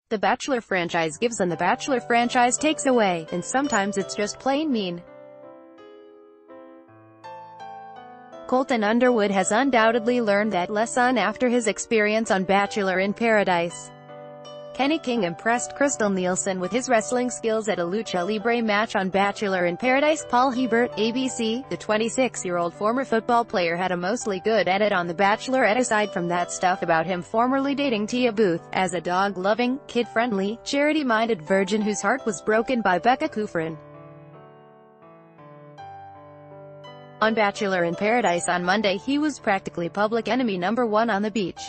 The Bachelor franchise gives and the Bachelor franchise takes away, and sometimes it's just plain mean. Colton Underwood has undoubtedly learned that lesson after his experience on Bachelor in Paradise. Kenny King impressed Crystal Nielsen with his wrestling skills at a lucha libre match on Bachelor in Paradise. Paul Hebert, ABC, the 26-year-old former football player had a mostly good edit on The Bachelorette aside from that stuff about him formerly dating Tia Booth, as a dog-loving, kid-friendly, charity-minded virgin whose heart was broken by Becca Kufrin. On Bachelor in Paradise on Monday he was practically public enemy number one on the beach.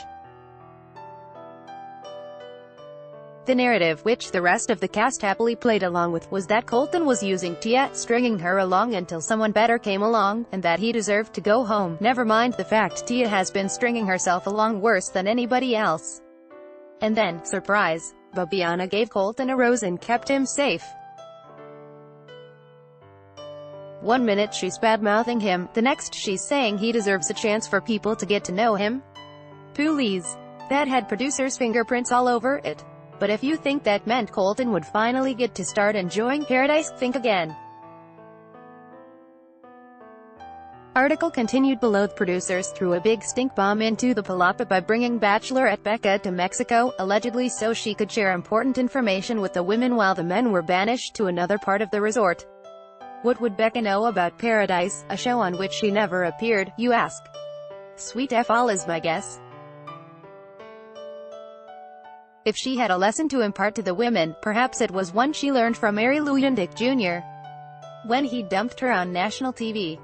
The narrative, which the rest of the cast happily played along with, was that Colton was using Tia, stringing her along until someone better came along, and that he deserved to go home. Never mind the fact Tia has been stringing herself along worse than anybody else. And then, surprise, Bibiana gave Colton a rose and kept him safe. One minute she's bad-mouthing him, the next she's saying he deserves a chance for people to get to know him. Please. That had producers' fingerprints all over it. But if you think that meant Colton would finally get to start enjoying Paradise, think again. Article continued below. The producers threw a big stink bomb into the palapa by bringing Bachelorette Becca to Mexico, allegedly so she could share important information with the women while the men were banished to another part of the resort. What would Becca know about Paradise, a show on which she never appeared, you ask? Sweet F all is my guess. If she had a lesson to impart to the women, perhaps it was one she learned from Mary Lou Dick Jr. when he dumped her on national TV.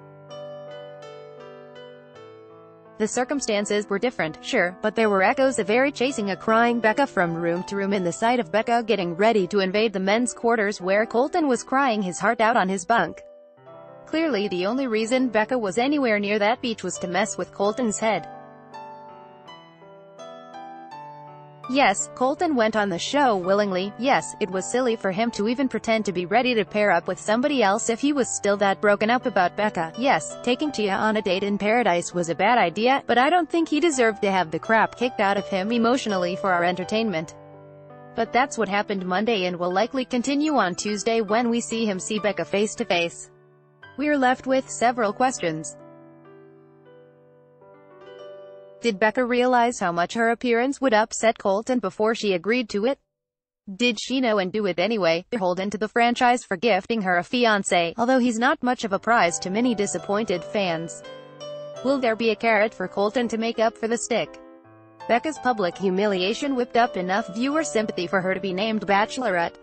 The circumstances were different, sure, but there were echoes of Mary chasing a crying Becca from room to room in the sight of Becca getting ready to invade the men's quarters where Colton was crying his heart out on his bunk. Clearly the only reason Becca was anywhere near that beach was to mess with Colton's head. Yes, Colton went on the show willingly. Yes, it was silly for him to even pretend to be ready to pair up with somebody else if he was still that broken up about Becca. Yes, taking Tia on a date in Paradise was a bad idea, but I don't think he deserved to have the crap kicked out of him emotionally for our entertainment. But that's what happened Monday and will likely continue on Tuesday when we see him see Becca face to face. We're left with several questions. Did Becca realize how much her appearance would upset Colton before she agreed to it? Did she know and do it anyway, beholden to the franchise for gifting her a fiancé, although he's not much of a prize to many disappointed fans? Will there be a carrot for Colton to make up for the stick? Becca's public humiliation whipped up enough viewer sympathy for her to be named Bachelorette.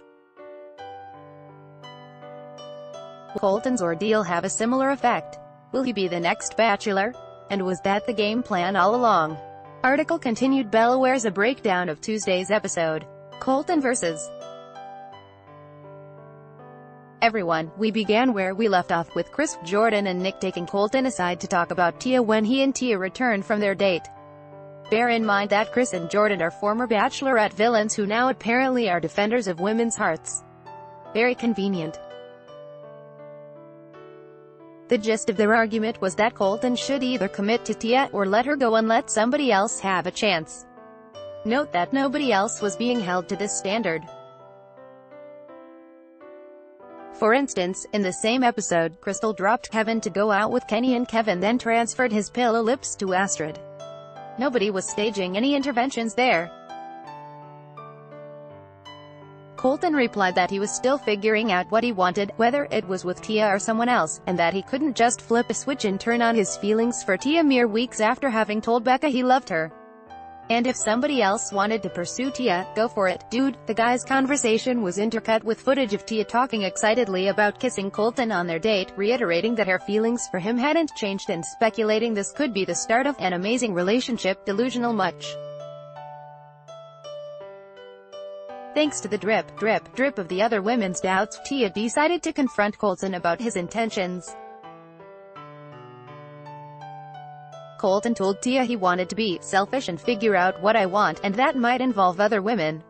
Will Colton's ordeal have a similar effect? Will he be the next Bachelor? And was that the game plan all along? Article continued. Bella wears a breakdown of Tuesday's episode. Colton vs. everyone. We began where we left off, with Chris, Jordan and Nick taking Colton aside to talk about Tia when he and Tia returned from their date. Bear in mind that Chris and Jordan are former Bachelorette villains who now apparently are defenders of women's hearts. Very convenient. The gist of their argument was that Colton should either commit to Tia, or let her go and let somebody else have a chance. Note that nobody else was being held to this standard. For instance, in the same episode, Crystal dropped Kevin to go out with Kenny and Kevin then transferred his pillow lips to Astrid. Nobody was staging any interventions there. Colton replied that he was still figuring out what he wanted, whether it was with Tia or someone else, and that he couldn't just flip a switch and turn on his feelings for Tia mere weeks after having told Becca he loved her. And if somebody else wanted to pursue Tia, go for it, dude. The guy's conversation was intercut with footage of Tia talking excitedly about kissing Colton on their date, reiterating that her feelings for him hadn't changed and speculating this could be the start of an amazing relationship. Delusional much. Thanks to the drip, drip, drip of the other women's doubts, Tia decided to confront Colton about his intentions. Colton told Tia he wanted to be selfish and figure out what I want, and that might involve other women.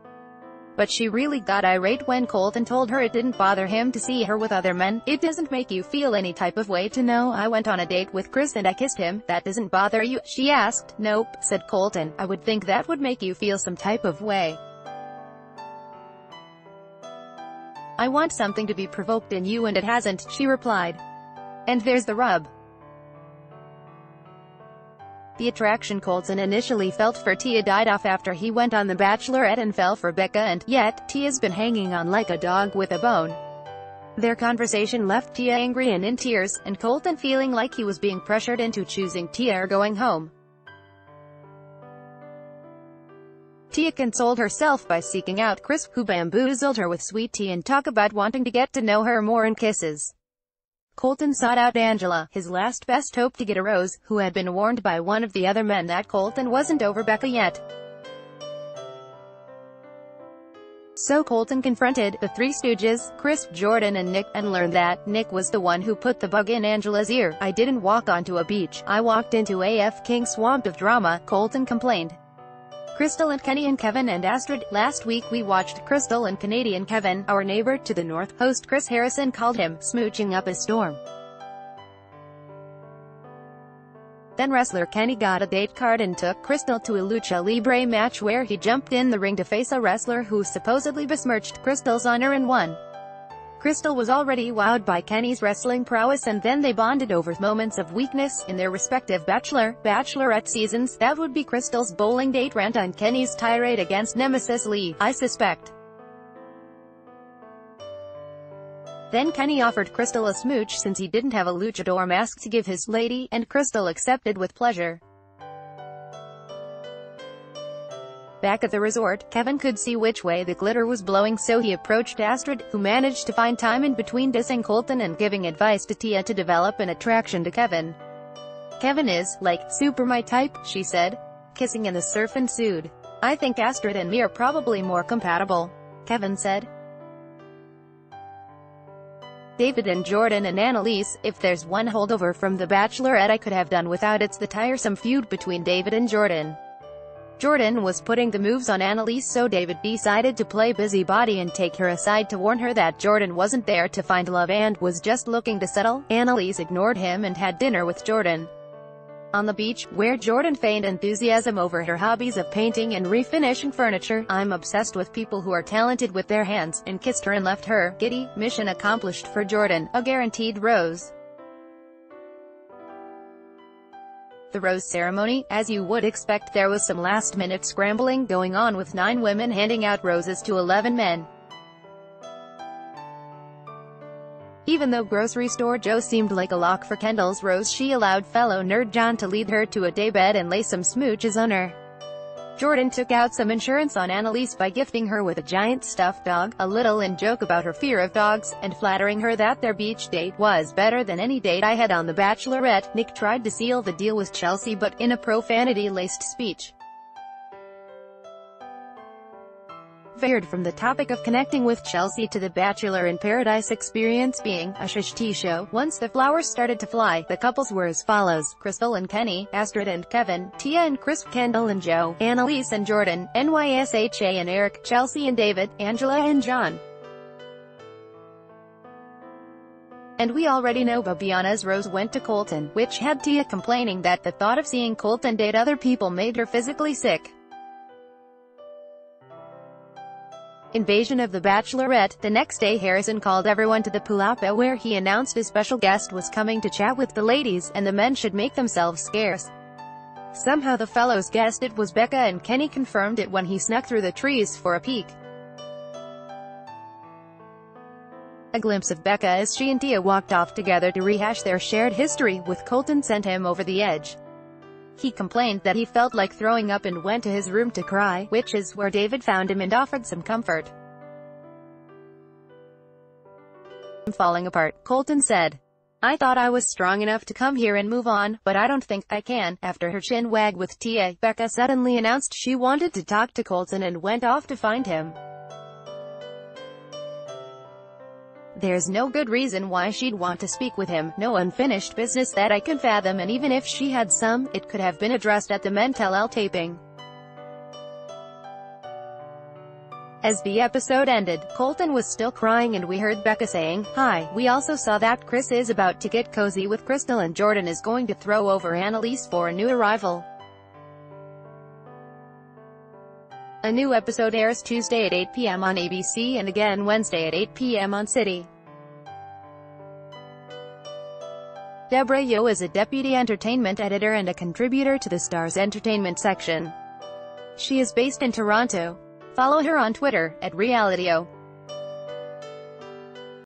But she really got irate when Colton told her it didn't bother him to see her with other men. It doesn't make you feel any type of way to know I went on a date with Chris and I kissed him. That doesn't bother you? She asked. Nope, said Colton. I would think that would make you feel some type of way. "I want something to be provoked in you and it hasn't," she replied. And there's the rub. The attraction Colton initially felt for Tia died off after he went on The Bachelorette and fell for Becca, and yet, Tia's been hanging on like a dog with a bone. Their conversation left Tia angry and in tears, and Colton feeling like he was being pressured into choosing Tia or going home. Tia consoled herself by seeking out Chris, who bamboozled her with sweet tea and talk about wanting to get to know her more and kisses. Colton sought out Angela, his last best hope to get a rose, who had been warned by one of the other men that Colton wasn't over Becca yet. So Colton confronted the Three Stooges, Chris, Jordan and Nick, and learned that Nick was the one who put the bug in Angela's ear. "I didn't walk onto a beach, I walked into a king swamp of drama," Colton complained. Crystal and Kenny and Kevin and Astrid. "Last week we watched Crystal and Canadian Kevin, our neighbor to the north," host Chris Harrison called him, "smooching up a storm." Then wrestler Kenny got a date card and took Crystal to a lucha libre match where he jumped in the ring to face a wrestler who supposedly besmirched Crystal's honor and won. Crystal was already wowed by Kenny's wrestling prowess, and then they bonded over moments of weakness in their respective Bachelorette seasons. That would be Crystal's bowling date rant on Kenny's tirade against Nemesis Lee, "I suspect." Then Kenny offered Crystal a smooch since he didn't have a luchador mask to give his lady, and Crystal accepted with pleasure. Back at the resort, Kevin could see which way the glitter was blowing, so he approached Astrid, who managed to find time in between dissing Colton and giving advice to Tia to develop an attraction to Kevin. "Kevin is, like, super my type," she said. Kissing in the surf ensued. "I think Astrid and me are probably more compatible," Kevin said. David and Jordan and Annalise. "If there's one holdover from The Bachelorette I could have done without, it's the tiresome feud between David and Jordan." Jordan was putting the moves on Annalise, so David decided to play busybody and take her aside to warn her that Jordan wasn't there to find love and was just looking to settle. Annalise ignored him and had dinner with Jordan on the beach, where Jordan feigned enthusiasm over her hobbies of painting and refinishing furniture. "I'm obsessed with people who are talented with their hands," and kissed her and left her. Giddy, mission accomplished for Jordan, a guaranteed rose. The rose ceremony. As you would expect, there was some last-minute scrambling going on, with 9 women handing out roses to 11 men. Even though grocery store Joe seemed like a lock for Kendall's rose, she allowed fellow nerd John to lead her to a daybed and lay some smooches on her. Jordan took out some insurance on Annalise by gifting her with a giant stuffed dog, a little in joke about her fear of dogs, and flattering her that their beach date was better than any date I had on The Bachelorette. Nick tried to seal the deal with Chelsea, but in a profanity-laced speech, veered from the topic of connecting with Chelsea to the Bachelor in Paradise experience being a shish tea show. Once the flowers started to fly, the couples were as follows: Crystal and Kenny, Astrid and Kevin, Tia and Chris, Kendall and Joe, Annalise and Jordan, Nysha and Eric, Chelsea and David, Angela and John. And we already know Bibiana's rose went to Colton, which had Tia complaining that the thought of seeing Colton date other people made her physically sick. Invasion of The Bachelorette. The next day Harrison called everyone to the Pulapa, where he announced a special guest was coming to chat with the ladies, and the men should make themselves scarce. Somehow the fellows guessed it was Becca, and Kenny confirmed it when he snuck through the trees for a peek. A glimpse of Becca as she and Tia walked off together to rehash their shared history with Colton sent him over the edge. He complained that he felt like throwing up and went to his room to cry, which is where David found him and offered some comfort. "I'm falling apart," Colton said. "I thought I was strong enough to come here and move on, but I don't think I can." After her chin wag with Tia, Becca suddenly announced she wanted to talk to Colton and went off to find him. There's no good reason why she'd want to speak with him, no unfinished business that I can fathom, and even if she had some, it could have been addressed at the Men-Tell-El taping. As the episode ended, Colton was still crying and we heard Becca saying, "Hi, we also saw that Chris is about to get cozy with Crystal and Jordan is going to throw over Annalise for a new arrival." A new episode airs Tuesday at 8 p.m. on ABC and again Wednesday at 8 p.m. on City. Deborah Yo is a deputy entertainment editor and a contributor to the Star's entertainment section. She is based in Toronto. Follow her on Twitter, @RealityO.